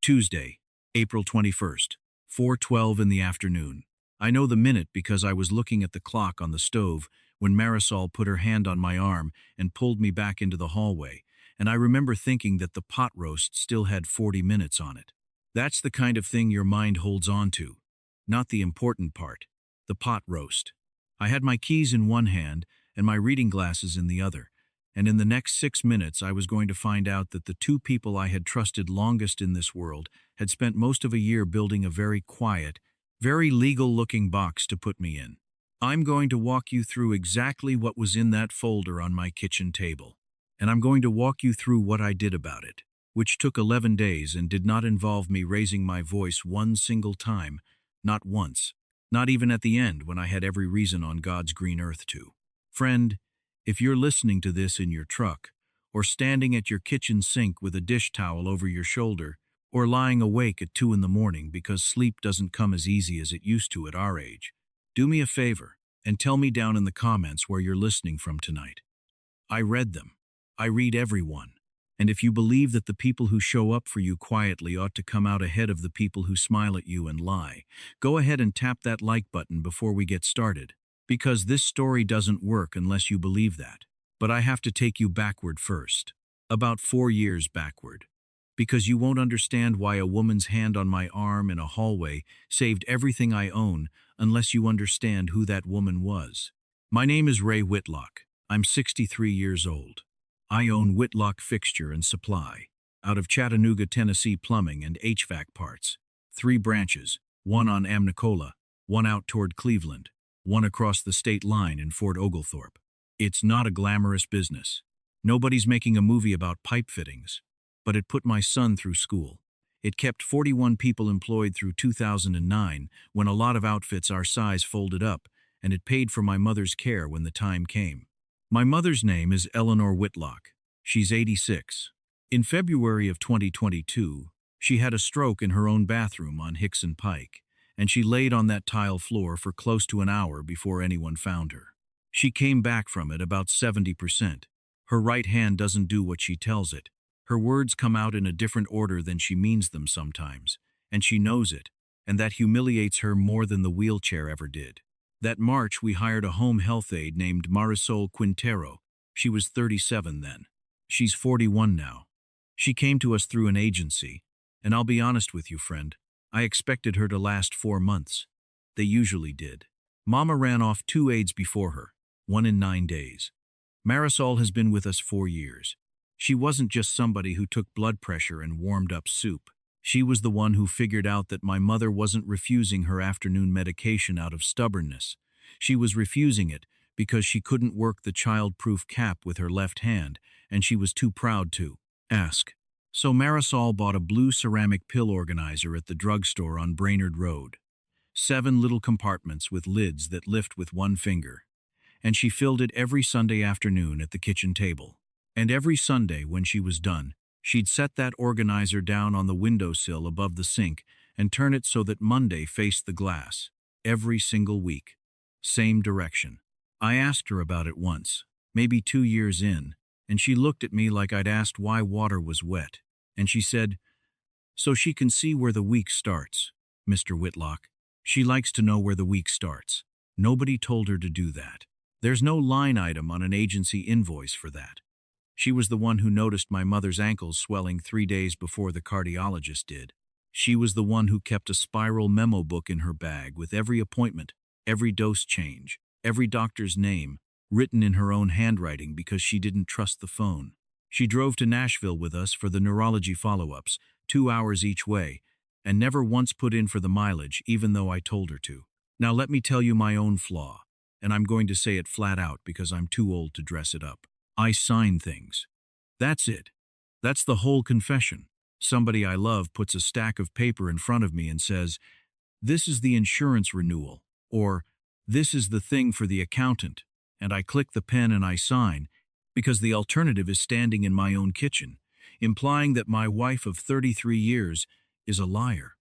Tuesday, April 21st, 4:12 in the afternoon. I know the minute because I was looking at the clock on the stove when Marisol put her hand on my arm and pulled me back into the hallway, and I remember thinking that the pot roast still had 40 minutes on it. That's the kind of thing your mind holds on to, not the important part, the pot roast. I had my keys in one hand and my reading glasses in the other, and in the next 6 minutes I was going to find out that the two people I had trusted longest in this world had spent most of a year building a very quiet, very legal-looking box to put me in. I'm going to walk you through exactly what was in that folder on my kitchen table, and I'm going to walk you through what I did about it, which took 11 days and did not involve me raising my voice one single time, not once, not even at the end when I had every reason on God's green earth to. Friend, if you're listening to this in your truck, or standing at your kitchen sink with a dish towel over your shoulder, or lying awake at 2 in the morning because sleep doesn't come as easy as it used to at our age, do me a favor and tell me down in the comments where you're listening from tonight. I read them. I read every one. And if you believe that the people who show up for you quietly ought to come out ahead of the people who smile at you and lie, go ahead and tap that like button before we get started. Because this story doesn't work unless you believe that. But I have to take you backward first. About 4 years backward. Because you won't understand why a woman's hand on my arm in a hallway saved everything I own unless you understand who that woman was. My name is Ray Whitlock. I'm 63 years old. I own Whitlock Fixture and Supply, out of Chattanooga, Tennessee plumbing and HVAC parts. 3 branches, one on Amnicola, one out toward Cleveland, one across the state line in Fort Oglethorpe. It's not a glamorous business. Nobody's making a movie about pipe fittings. But it put my son through school. It kept 41 people employed through 2009 when a lot of outfits our size folded up, and it paid for my mother's care when the time came. My mother's name is Eleanor Whitlock. She's 86. In February of 2022, she had a stroke in her own bathroom on Hickson Pike, and she laid on that tile floor for close to an hour before anyone found her. She came back from it about 70%. Her right hand doesn't do what she tells it. Her words come out in a different order than she means them sometimes, and she knows it, and that humiliates her more than the wheelchair ever did. That March, we hired a home health aide named Marisol Quintero. She was 37 then. She's 41 now. She came to us through an agency, and I'll be honest with you, friend, I expected her to last 4 months. They usually did. Mama ran off 2 aides before her, one in 9 days. Marisol has been with us 4 years. She wasn't just somebody who took blood pressure and warmed up soup. She was the one who figured out that my mother wasn't refusing her afternoon medication out of stubbornness. She was refusing it because she couldn't work the child-proof cap with her left hand, and she was too proud to ask. So Marisol bought a blue ceramic pill organizer at the drugstore on Brainerd Road. 7 little compartments with lids that lift with one finger. And she filled it every Sunday afternoon at the kitchen table. And every Sunday, when she was done, she'd set that organizer down on the windowsill above the sink and turn it so that Monday faced the glass. Every single week. Same direction. I asked her about it once, maybe 2 years in, and she looked at me like I'd asked why water was wet. And she said, "So she can see where the week starts, Mr. Whitlock. She likes to know where the week starts. Nobody told her to do that. There's no line item on an agency invoice for that." She was the one who noticed my mother's ankles swelling 3 days before the cardiologist did. She was the one who kept a spiral memo book in her bag with every appointment, every dose change, every doctor's name, written in her own handwriting because she didn't trust the phone. She drove to Nashville with us for the neurology follow-ups, 2 hours each way, and never once put in for the mileage, even though I told her to. Now let me tell you my own flaw, and I'm going to say it flat out because I'm too old to dress it up. I sign things. That's it. That's the whole confession. Somebody I love puts a stack of paper in front of me and says, "This is the insurance renewal," or "This is the thing for the accountant," and I click the pen and I sign, because the alternative is standing in my own kitchen, implying that my wife of 33 years is a liar.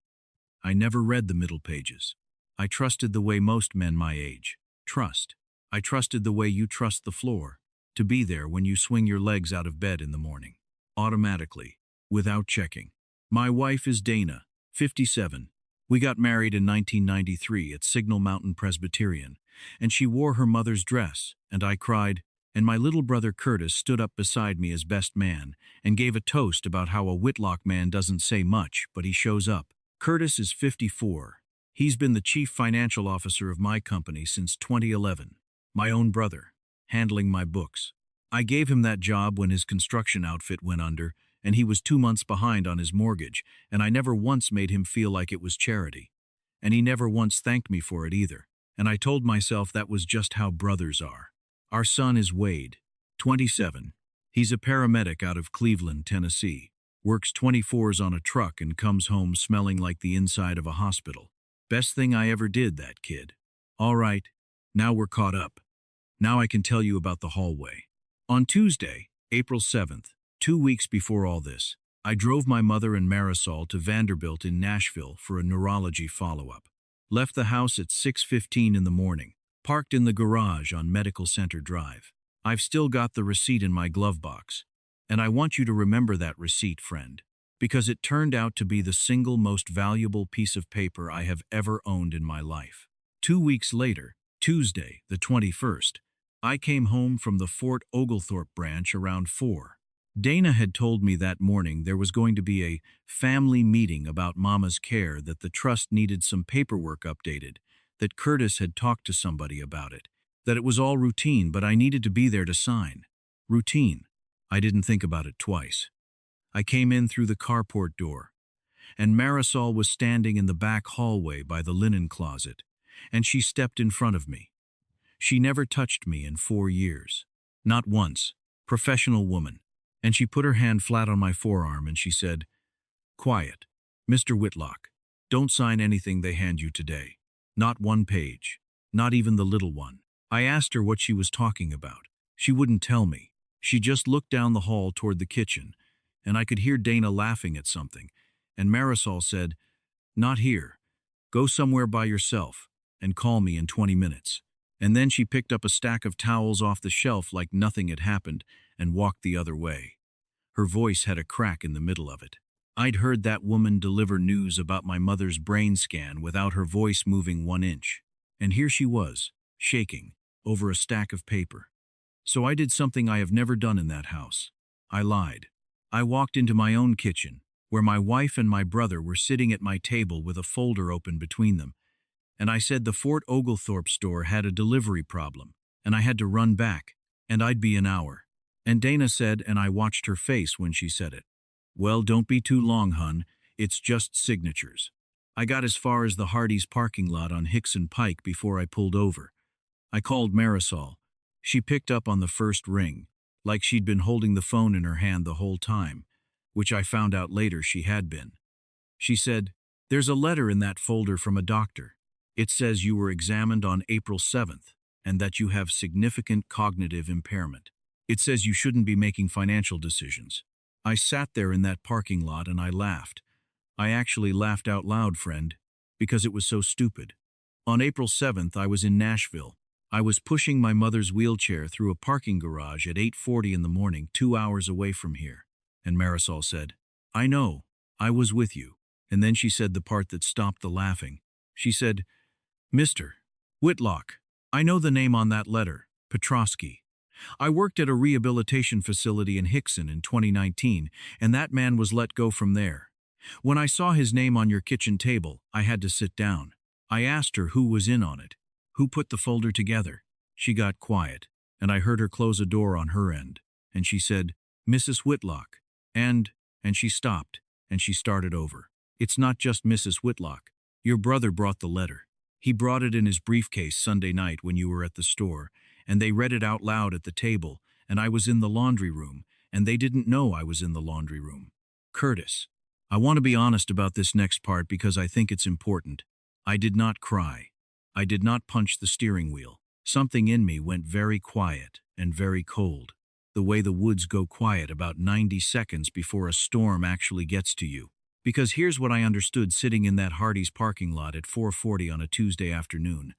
I never read the middle pages. I trusted the way most men my age trust. I trusted the way you trust the floor, to be there when you swing your legs out of bed in the morning, automatically, without checking. My wife is Dana, 57. We got married in 1993 at Signal Mountain Presbyterian, and she wore her mother's dress, and I cried, and my little brother Curtis stood up beside me as best man and gave a toast about how a Whitlock man doesn't say much, but he shows up. Curtis is 54. He's been the chief financial officer of my company since 2011. My own brother, handling my books. I gave him that job when his construction outfit went under, and he was 2 months behind on his mortgage, and I never once made him feel like it was charity. And he never once thanked me for it either, and I told myself that was just how brothers are. Our son is Wade, 27. He's a paramedic out of Cleveland, Tennessee. Works 24s on a truck and comes home smelling like the inside of a hospital. Best thing I ever did, that kid. All right, now we're caught up. Now I can tell you about the hallway. On Tuesday, April 7th, 2 weeks before all this, I drove my mother and Marisol to Vanderbilt in Nashville for a neurology follow-up. Left the house at 6:15 in the morning, parked in the garage on Medical Center Drive. I've still got the receipt in my glove box, and I want you to remember that receipt, friend, because it turned out to be the single most valuable piece of paper I have ever owned in my life. 2 weeks later, Tuesday, the 21st, I came home from the Fort Oglethorpe branch around 4. Dana had told me that morning there was going to be a family meeting about Mama's care, that the trust needed some paperwork updated, that Curtis had talked to somebody about it, that it was all routine, but I needed to be there to sign. Routine. I didn't think about it twice. I came in through the carport door, and Marisol was standing in the back hallway by the linen closet, and she stepped in front of me. She never touched me in 4 years. Not once. Professional woman. And she put her hand flat on my forearm and she said, "Quiet. Mr. Whitlock, don't sign anything they hand you today. Not one page. Not even the little one." I asked her what she was talking about. She wouldn't tell me. She just looked down the hall toward the kitchen, and I could hear Dana laughing at something, and Marisol said, "Not here. Go somewhere by yourself and call me in 20 minutes. And then she picked up a stack of towels off the shelf like nothing had happened and walked the other way. Her voice had a crack in the middle of it. I'd heard that woman deliver news about my mother's brain scan without her voice moving 1 inch. And here she was, shaking, over a stack of paper. So I did something I have never done in that house. I lied. I walked into my own kitchen, where my wife and my brother were sitting at my table with a folder open between them, and I said the Fort Oglethorpe store had a delivery problem, and I had to run back, and I'd be an hour. And Dana said, and I watched her face when she said it, "Well, don't be too long, hun. It's just signatures." I got as far as the Hardee's parking lot on Hickson Pike before I pulled over. I called Marisol. She picked up on the first ring, like she'd been holding the phone in her hand the whole time, which I found out later she had been. She said, "There's a letter in that folder from a doctor. It says you were examined on April 7th and that you have significant cognitive impairment. It says you shouldn't be making financial decisions." I sat there in that parking lot and I laughed. I actually laughed out loud, friend, because it was so stupid. On April 7th, I was in Nashville. I was pushing my mother's wheelchair through a parking garage at 8:40 in the morning, 2 hours away from here. And Marisol said, "I know, I was with you." And then she said the part that stopped the laughing. She said, "Mr. Whitlock, I know the name on that letter, Petrosky. I worked at a rehabilitation facility in Hickson in 2019, and that man was let go from there. When I saw his name on your kitchen table, I had to sit down. I asked her who was in on it, who put the folder together. She got quiet, and I heard her close a door on her end, and she said, 'Mrs. Whitlock,' and she stopped, and she started over. 'It's not just Mrs. Whitlock. Your brother brought the letter. He brought it in his briefcase Sunday night when you were at the store, and they read it out loud at the table, and I was in the laundry room, and they didn't know I was in the laundry room. Curtis, I want to be honest about this next part because I think it's important. I did not cry. I did not punch the steering wheel. Something in me went very quiet and very cold, the way the woods go quiet about 90 seconds before a storm actually gets to you. Because here's what I understood sitting in that Hardee's parking lot at 4:40 on a Tuesday afternoon.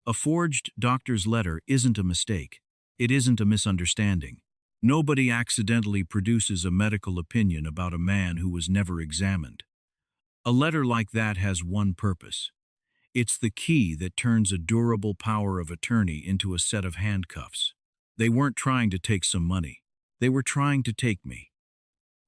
A forged doctor's letter isn't a mistake. It isn't a misunderstanding. Nobody accidentally produces a medical opinion about a man who was never examined. A letter like that has one purpose. It's the key that turns a durable power of attorney into a set of handcuffs. They weren't trying to take some money. They were trying to take me.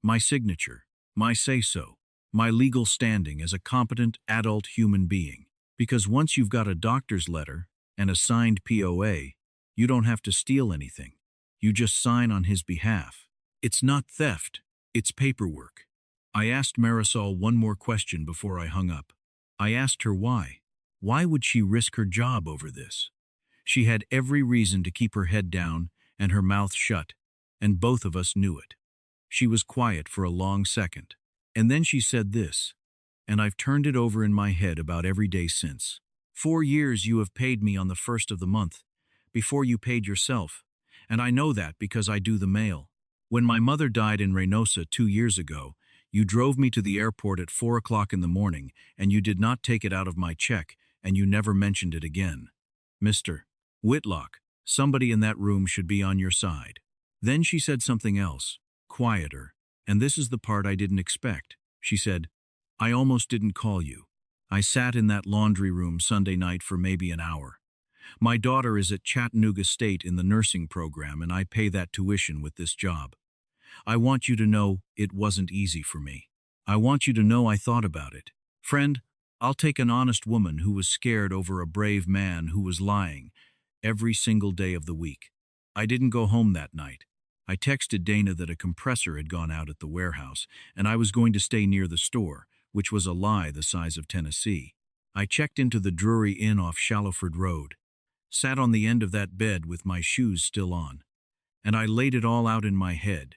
My signature, my say-so, my legal standing as a competent adult human being. Because once you've got a doctor's letter and a signed POA, you don't have to steal anything. You just sign on his behalf. It's not theft, it's paperwork. I asked Marisol one more question before I hung up. I asked her why. Why would she risk her job over this? She had every reason to keep her head down and her mouth shut, and both of us knew it. She was quiet for a long second, and then she said this, and I've turned it over in my head about every day since. 4 years you have paid me on the first of the month, before you paid yourself, and I know that because I do the mail. When my mother died in Reynosa 2 years ago, you drove me to the airport at 4 o'clock in the morning, and you did not take it out of my check, and you never mentioned it again. Mr. Whitlock, somebody in that room should be on your side. Then she said something else, quieter, and this is the part I didn't expect. She said, I almost didn't call you. I sat in that laundry room Sunday night for maybe an hour. My daughter is at Chattanooga State in the nursing program, and I pay that tuition with this job. I want you to know it wasn't easy for me. I want you to know I thought about it. Friend, I'll take an honest woman who was scared over a brave man who was lying every single day of the week. I didn't go home that night. I texted Dana that a compressor had gone out at the warehouse, and I was going to stay near the store, which was a lie the size of Tennessee. I checked into the Drury Inn off Shallowford Road, sat on the end of that bed with my shoes still on, and I laid it all out in my head.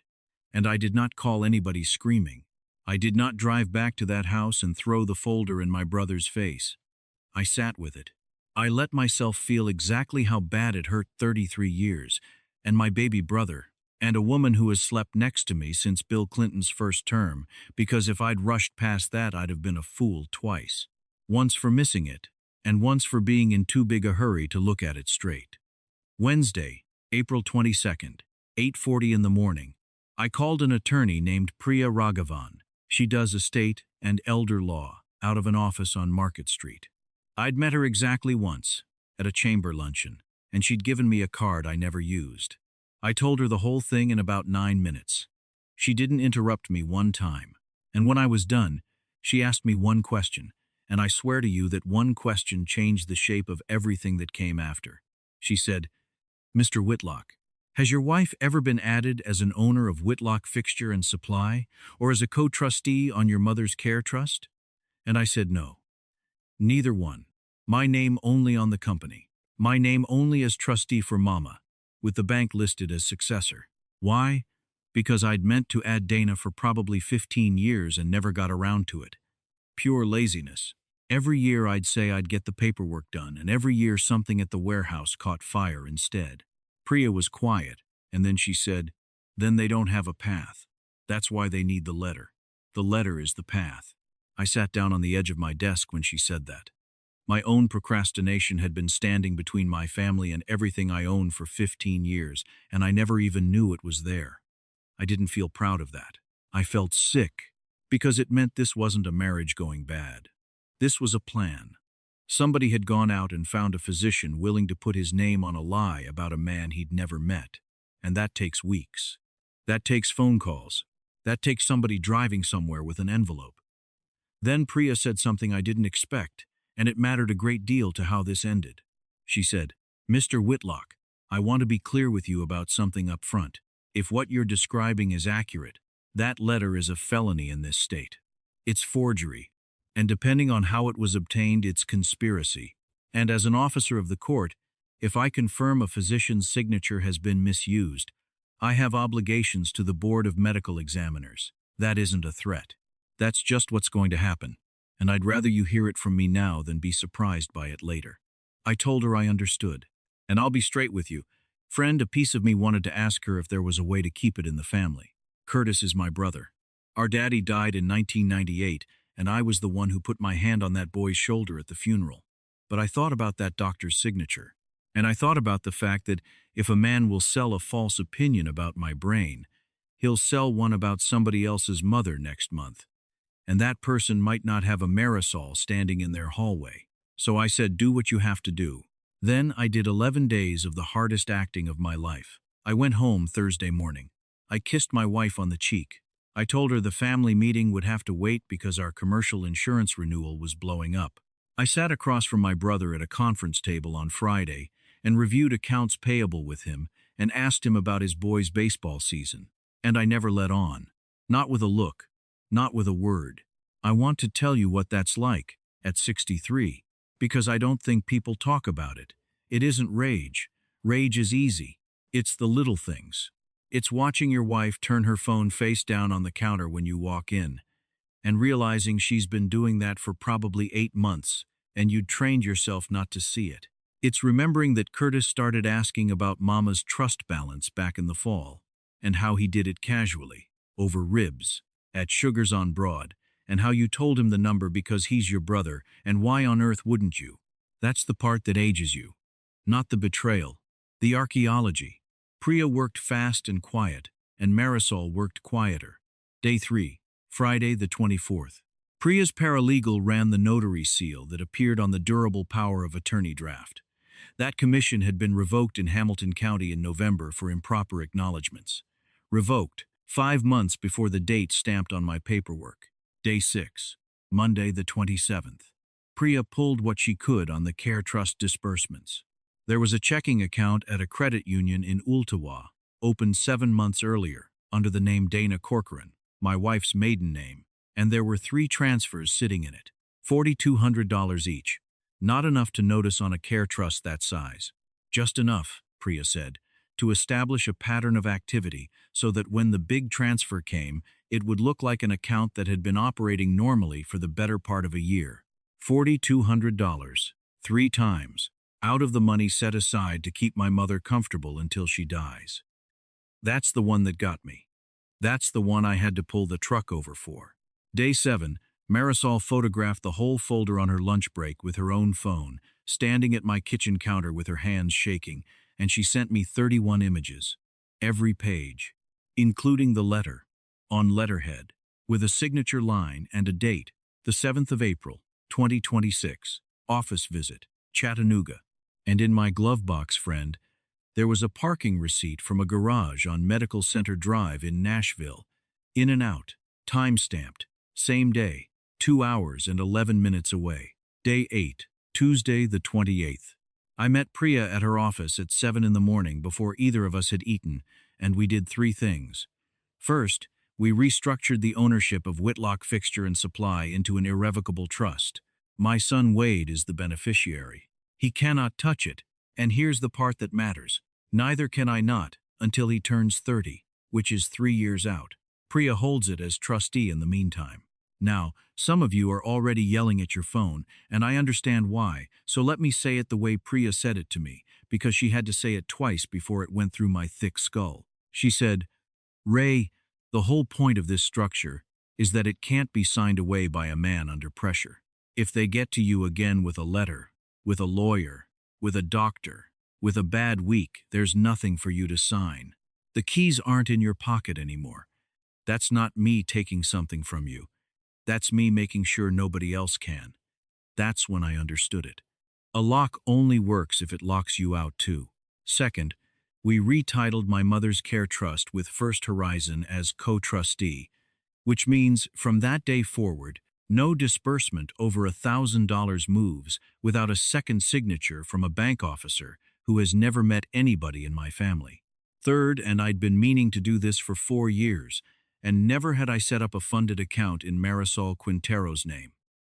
And I did not call anybody screaming. I did not drive back to that house and throw the folder in my brother's face. I sat with it. I let myself feel exactly how bad it hurt 33 years, and my baby brother, and a woman who has slept next to me since Bill Clinton's first term, because if I'd rushed past that, I'd have been a fool twice. Once for missing it, and once for being in too big a hurry to look at it straight. Wednesday, April 22nd, 8:40 in the morning. I called an attorney named Priya Raghavan. She does estate and elder law out of an office on Market Street. I'd met her exactly once, at a chamber luncheon, and she'd given me a card I never used. I told her the whole thing in about 9 minutes. She didn't interrupt me one time, and when I was done, she asked me one question, and I swear to you that one question changed the shape of everything that came after. She said, Mr. Whitlock, has your wife ever been added as an owner of Whitlock Fixture and Supply, or as a co-trustee on your mother's care trust? And I said no. Neither one. My name only on the company. My name only as trustee for Mama, with the bank listed as successor. Why? Because I'd meant to add Dana for probably 15 years and never got around to it. Pure laziness. Every year I'd say I'd get the paperwork done, and every year something at the warehouse caught fire instead. Priya was quiet, and then she said, then they don't have a path. That's why they need the letter. The letter is the path. I sat down on the edge of my desk when she said that. My own procrastination had been standing between my family and everything I owned for 15 years, and I never even knew it was there. I didn't feel proud of that. I felt sick, because it meant this wasn't a marriage going bad. This was a plan. Somebody had gone out and found a physician willing to put his name on a lie about a man he'd never met. And that takes weeks. That takes phone calls. That takes somebody driving somewhere with an envelope. Then Priya said something I didn't expect, and it mattered a great deal to how this ended. She said, Mr. Whitlock, I want to be clear with you about something up front. If what you're describing is accurate, that letter is a felony in this state. It's forgery. And depending on how it was obtained, it's conspiracy. And as an officer of the court, if I confirm a physician's signature has been misused, I have obligations to the Board of Medical Examiners. That isn't a threat. That's just what's going to happen, and I'd rather you hear it from me now than be surprised by it later. I told her I understood. And I'll be straight with you. Friend, a piece of me wanted to ask her if there was a way to keep it in the family. Curtis is my brother. Our daddy died in 1998, and I was the one who put my hand on that boy's shoulder at the funeral. But I thought about that doctor's signature. And I thought about the fact that if a man will sell a false opinion about my brain, he'll sell one about somebody else's mother next month. And that person might not have a Marisol standing in their hallway. So I said, do what you have to do. Then I did 11 days of the hardest acting of my life. I went home Thursday morning. I kissed my wife on the cheek. I told her the family meeting would have to wait because our commercial insurance renewal was blowing up. I sat across from my brother at a conference table on Friday and reviewed accounts payable with him and asked him about his boys' baseball season. And I never let on. Not with a look. Not with a word. I want to tell you what that's like at 63, because I don't think people talk about it. It isn't rage. Rage is easy. It's the little things. It's watching your wife turn her phone face down on the counter when you walk in, and realizing she's been doing that for probably 8 months, and you'd trained yourself not to see it. It's remembering that Curtis started asking about Mama's trust balance back in the fall, and how he did it casually, over ribs, at Sugar's on Broad, and how you told him the number because he's your brother, and why on earth wouldn't you? That's the part that ages you. Not the betrayal. The archaeology. Priya worked fast and quiet, and Marisol worked quieter. Day 3, Friday the 24th. Priya's paralegal ran the notary seal that appeared on the durable power of attorney draft. That commission had been revoked in Hamilton County in November for improper acknowledgments. Revoked, 5 months before the date stamped on my paperwork. Day 6, Monday the 27th. Priya pulled what she could on the Care Trust disbursements. There was a checking account at a credit union in Ooltewah, opened 7 months earlier, under the name Dana Corcoran, my wife's maiden name, and there were 3 transfers sitting in it, $4,200 each. Not enough to notice on a care trust that size. Just enough, Priya said, to establish a pattern of activity so that when the big transfer came, it would look like an account that had been operating normally for the better part of a year. $4,200, 3 times, out of the money set aside to keep my mother comfortable until she dies. That's the one that got me. That's the one I had to pull the truck over for. Day 7, Marisol photographed the whole folder on her lunch break with her own phone, standing at my kitchen counter with her hands shaking, and she sent me 31 images. Every page, including the letter, on letterhead, with a signature line and a date, the 7th of April, 2026, office visit, Chattanooga. And in my glove box, friend, there was a parking receipt from a garage on Medical Center Drive in Nashville. In and out, time-stamped, same day, 2 hours and 11 minutes away. Day 8, Tuesday the 28th. I met Priya at her office at 7 in the morning before either of us had eaten, and we did 3 things. First, we restructured the ownership of Whitlock Fixture and Supply into an irrevocable trust. My son Wade is the beneficiary. He cannot touch it, and here's the part that matters. Neither can I not, until he turns 30, which is 3 years out. Priya holds it as trustee in the meantime. Now, some of you are already yelling at your phone, and I understand why, so let me say it the way Priya said it to me, because she had to say it twice before it went through my thick skull. She said, "Ray, the whole point of this structure is that it can't be signed away by a man under pressure. If they get to you again with a letter, with a lawyer, with a doctor, with a bad week, there's nothing for you to sign. The keys aren't in your pocket anymore. That's not me taking something from you. That's me making sure nobody else can." That's when I understood it. A lock only works if it locks you out too. Second, we retitled my mother's care trust with First Horizon as co-trustee, which means from that day forward, no disbursement over $1,000 moves without a second signature from a bank officer who has never met anybody in my family. Third, and I'd been meaning to do this for 4 years, and never had I set up a funded account in Marisol Quintero's name.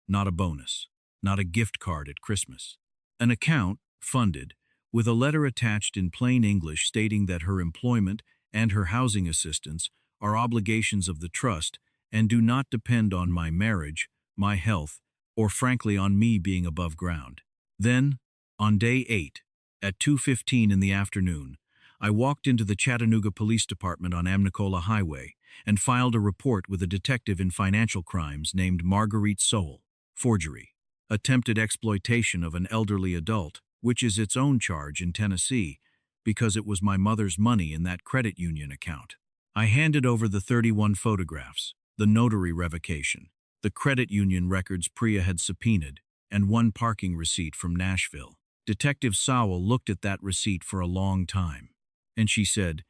Not a bonus, not a gift card at Christmas. An account, funded, with a letter attached in plain English stating that her employment and her housing assistance are obligations of the trust and do not depend on my marriage, my health, or frankly on me being above ground. Then, on day 8, at 2:15 in the afternoon, I walked into the Chattanooga Police Department on Amnicola Highway and filed a report with a detective in financial crimes named Marguerite Soule. Forgery. Attempted exploitation of an elderly adult, which is its own charge in Tennessee, because it was my mother's money in that credit union account. I handed over the 31 photographs, the notary revocation, the credit union records Priya had subpoenaed, and one parking receipt from Nashville. Detective Sowell looked at that receipt for a long time, and she said,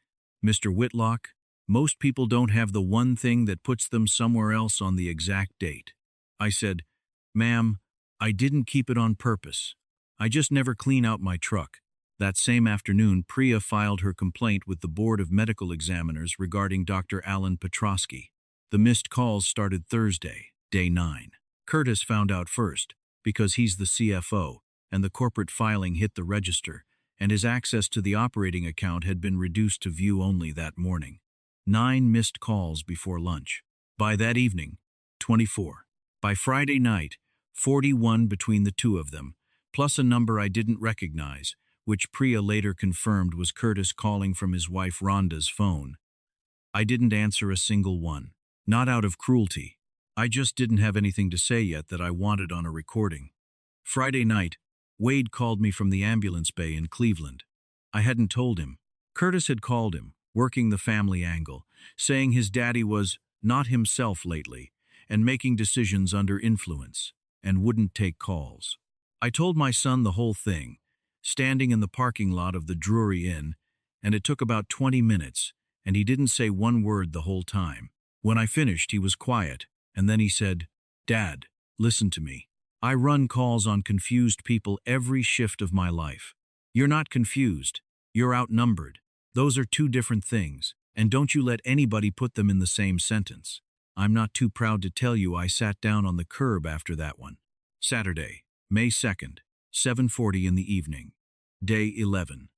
"Mr. Whitlock, most people don't have the one thing that puts them somewhere else on the exact date." I said, "Ma'am, I didn't keep it on purpose. I just never clean out my truck." That same afternoon, Priya filed her complaint with the Board of Medical Examiners regarding Dr. Alan Petrosky. The missed calls started Thursday, day 9. Curtis found out first, because he's the CFO, and the corporate filing hit the register, and his access to the operating account had been reduced to view only that morning. 9 missed calls before lunch. By that evening, 24. By Friday night, 41 between the two of them, plus a number I didn't recognize, which Priya later confirmed was Curtis calling from his wife Rhonda's phone. I didn't answer a single one. Not out of cruelty. I just didn't have anything to say yet that I wanted on a recording. Friday night, Wade called me from the ambulance bay in Cleveland. I hadn't told him. Curtis had called him, working the family angle, saying his daddy was not himself lately and making decisions under influence, and wouldn't take calls. I told my son the whole thing, standing in the parking lot of the Drury Inn, and it took about 20 minutes, and he didn't say one word the whole time. When I finished, he was quiet, and then he said, "Dad, listen to me. I run calls on confused people every shift of my life. You're not confused. You're outnumbered. Those are two different things, and don't you let anybody put them in the same sentence. I'm not too proud to tell you I sat down on the curb after that one." Saturday, May 2nd, 7:40 in the evening. Day 11.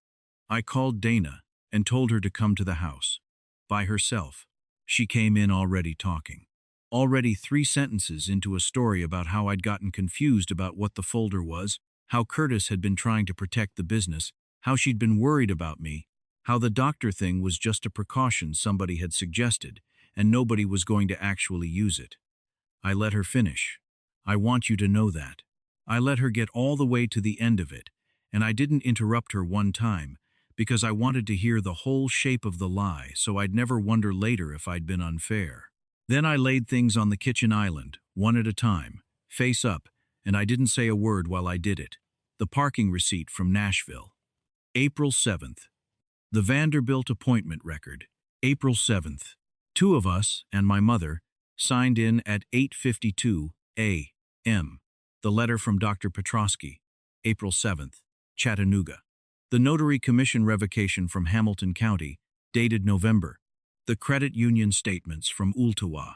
I called Dana and told her to come to the house. By herself. She came in already talking. Already 3 sentences into a story about how I'd gotten confused about what the folder was, how Curtis had been trying to protect the business, how she'd been worried about me, how the doctor thing was just a precaution somebody had suggested, and nobody was going to actually use it. I let her finish. I want you to know that. I let her get all the way to the end of it, and I didn't interrupt her one time, because I wanted to hear the whole shape of the lie so I'd never wonder later if I'd been unfair. Then I laid things on the kitchen island, one at a time, face up, and I didn't say a word while I did it. The parking receipt from Nashville. April 7th. The Vanderbilt appointment record. April 7th. 2 of us, and my mother, signed in at 8:52 a.m. The letter from Dr. Petrosky. April 7th. Chattanooga. The notary commission revocation from Hamilton County, dated November. The credit union statements from Ooltewah.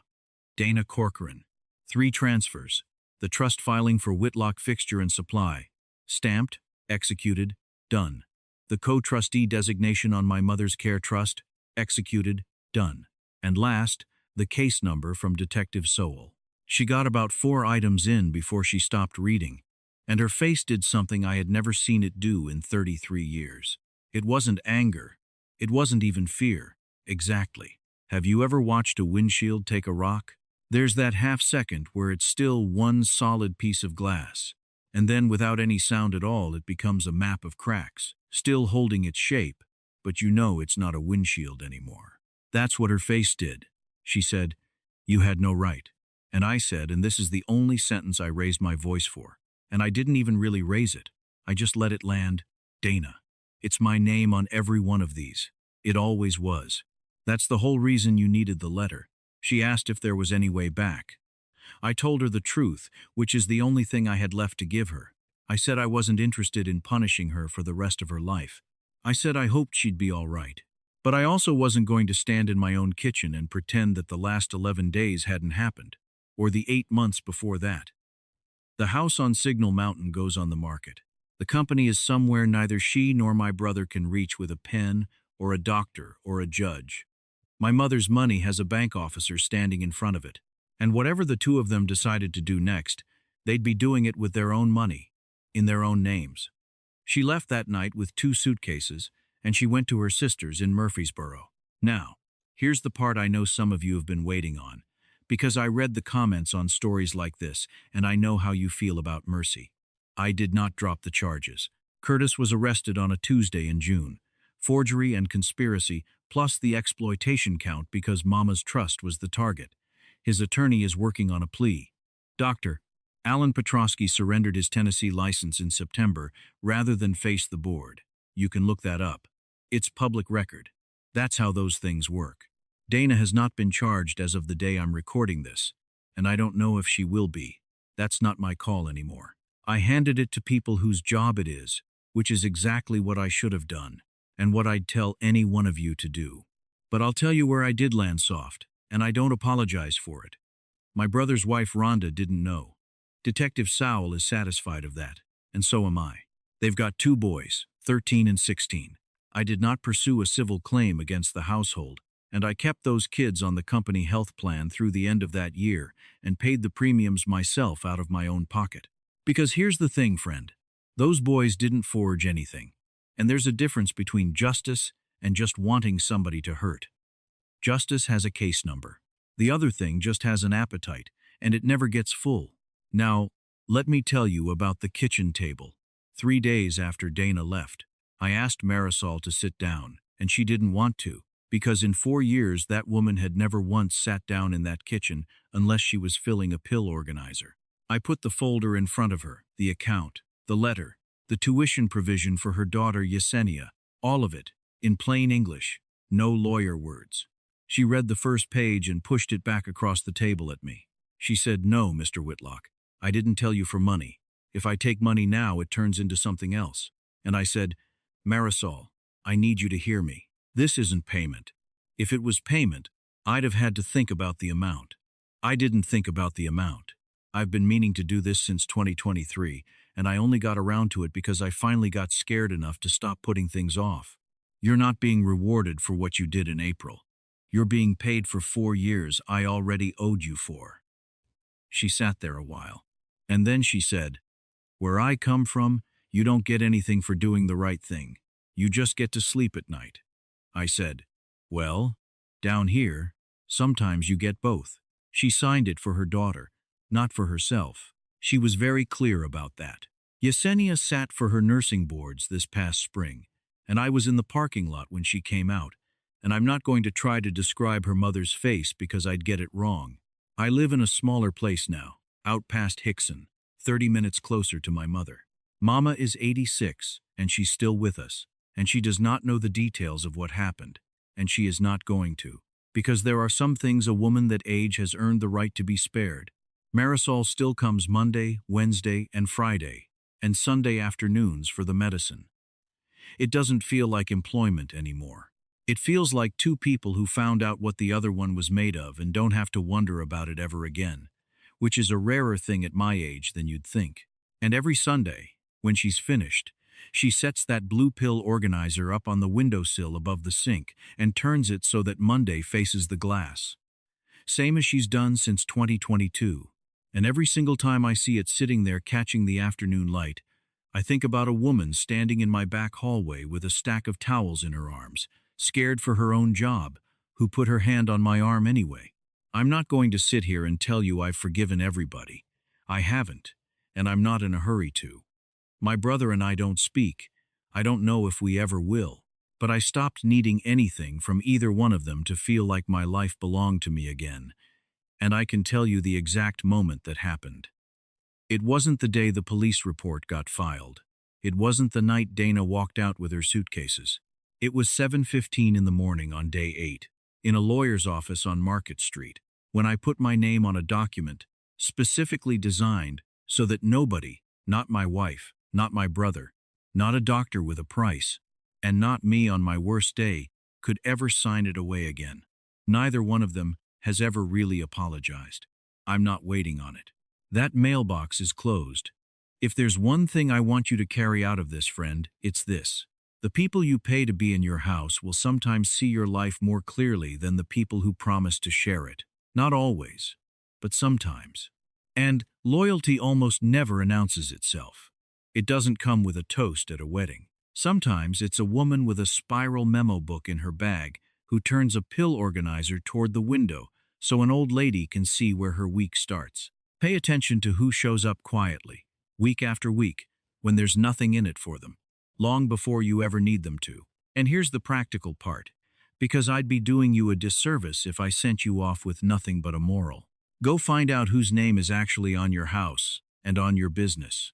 Dana Corcoran. 3 transfers. The trust filing for Whitlock Fixture and Supply. Stamped, executed, done. The co-trustee designation on my mother's care trust. Executed, done. And last, the case number from Detective Sowell. She got about 4 items in before she stopped reading, and her face did something I had never seen it do in 33 years. It wasn't anger. It wasn't even fear. Exactly. Have you ever watched a windshield take a rock? There's that half second where it's still one solid piece of glass, and then without any sound at all it becomes a map of cracks, still holding its shape, but you know it's not a windshield anymore. That's what her face did. She said, "You had no right." And I said, and this is the only sentence I raised my voice for, and I didn't even really raise it. I just let it land, "Dana. It's my name on every one of these. It always was. That's the whole reason you needed the letter." She asked if there was any way back. I told her the truth, which is the only thing I had left to give her. I said I wasn't interested in punishing her for the rest of her life. I said I hoped she'd be all right. But I also wasn't going to stand in my own kitchen and pretend that the last 11 days hadn't happened, or the 8 months before that. The house on Signal Mountain goes on the market. The company is somewhere neither she nor my brother can reach with a pen or a doctor or a judge. My mother's money has a bank officer standing in front of it, and whatever the 2 of them decided to do next, they'd be doing it with their own money, in their own names. She left that night with 2 suitcases, and she went to her sister's in Murfreesboro. Now, here's the part I know some of you have been waiting on, because I read the comments on stories like this, and I know how you feel about Mercy. I did not drop the charges. Curtis was arrested on a Tuesday in June. Forgery and conspiracy, plus the exploitation count because Mama's trust was the target. His attorney is working on a plea. Dr. Alan Petrosky surrendered his Tennessee license in September rather than face the board. You can look that up. It's public record. That's how those things work. Dana has not been charged as of the day I'm recording this, and I don't know if she will be. That's not my call anymore. I handed it to people whose job it is, which is exactly what I should have done, and what I'd tell any one of you to do. But I'll tell you where I did land soft, and I don't apologize for it. My brother's wife Rhonda didn't know. Detective Sowell is satisfied of that, and so am I. They've got 2 boys, 13 and 16. I did not pursue a civil claim against the household, and I kept those kids on the company health plan through the end of that year and paid the premiums myself out of my own pocket. Because here's the thing, friend. Those boys didn't forge anything, and there's a difference between justice and just wanting somebody to hurt. Justice has a case number. The other thing just has an appetite, and it never gets full. Now, let me tell you about the kitchen table. 3 days after Dana left, I asked Marisol to sit down, and she didn't want to, because in 4 years that woman had never once sat down in that kitchen unless she was filling a pill organizer. I put the folder in front of her, the account, the letter, the tuition provision for her daughter Yesenia, all of it, in plain English, no lawyer words. She read the first page and pushed it back across the table at me. She said, "No, Mr. Whitlock, I didn't tell you for money. If I take money now, it turns into something else." And I said, "Marisol, I need you to hear me. This isn't payment. If it was payment, I'd have had to think about the amount. I didn't think about the amount. I've been meaning to do this since 2023, and I only got around to it because I finally got scared enough to stop putting things off. You're not being rewarded for what you did in April. You're being paid for 4 years I already owed you for." She sat there a while, and then she said, "Where I come from, you don't get anything for doing the right thing. You just get to sleep at night." I said, "Well, down here, sometimes you get both." She signed it for her daughter, not for herself. She was very clear about that. Yesenia sat for her nursing boards this past spring, and I was in the parking lot when she came out, and I'm not going to try to describe her mother's face because I'd get it wrong. I live in a smaller place now, out past Hickson, 30 minutes closer to my mother. Mama is 86, and she's still with us, and she does not know the details of what happened, and she is not going to, because there are some things a woman that age has earned the right to be spared. Marisol still comes Monday, Wednesday, and Friday, and Sunday afternoons for the medicine. It doesn't feel like employment anymore. It feels like 2 people who found out what the other one was made of and don't have to wonder about it ever again, which is a rarer thing at my age than you'd think. And every Sunday, when she's finished, she sets that blue pill organizer up on the windowsill above the sink and turns it so that Monday faces the glass. Same as she's done since 2022. And every single time I see it sitting there catching the afternoon light, I think about a woman standing in my back hallway with a stack of towels in her arms, scared for her own job, who put her hand on my arm anyway. I'm not going to sit here and tell you I've forgiven everybody. I haven't, and I'm not in a hurry to. My brother and I don't speak. I don't know if we ever will, but I stopped needing anything from either one of them to feel like my life belonged to me again, and I can tell you the exact moment that happened. It wasn't the day the police report got filed. It wasn't the night Dana walked out with her suitcases. It was 7:15 in the morning on day 8, in a lawyer's office on Market Street, when I put my name on a document specifically designed so that nobody, not my wife, not my brother, not a doctor with a price, and not me on my worst day, could ever sign it away again. Neither one of them has ever really apologized. I'm not waiting on it. That mailbox is closed. If there's one thing I want you to carry out of this, friend, it's this. The people you pay to be in your house will sometimes see your life more clearly than the people who promise to share it. Not always, but sometimes. And loyalty almost never announces itself. It doesn't come with a toast at a wedding. Sometimes it's a woman with a spiral memo book in her bag who turns a pill organizer toward the window so an old lady can see where her week starts. Pay attention to who shows up quietly, week after week, when there's nothing in it for them. long before you ever need them to. And here's the practical part. Because I'd be doing you a disservice if I sent you off with nothing but a moral. Go find out whose name is actually on your house and on your business.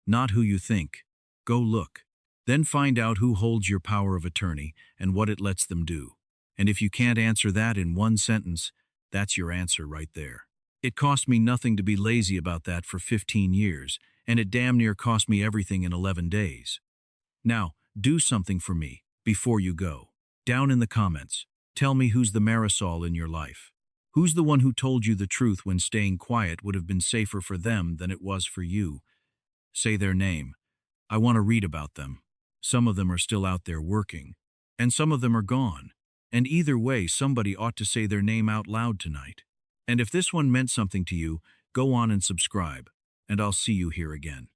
Not who you think. Go look. Then find out who holds your power of attorney and what it lets them do. And if you can't answer that in one sentence, that's your answer right there. It cost me nothing to be lazy about that for 15 years, and it damn near cost me everything in 11 days. Now, do something for me before you go. Down in the comments, tell me who's the Marisol in your life. Who's the one who told you the truth when staying quiet would have been safer for them than it was for you? Say their name. I want to read about them. Some of them are still out there working, and some of them are gone. And either way, somebody ought to say their name out loud tonight. And if this one meant something to you, go on and subscribe, and I'll see you here again.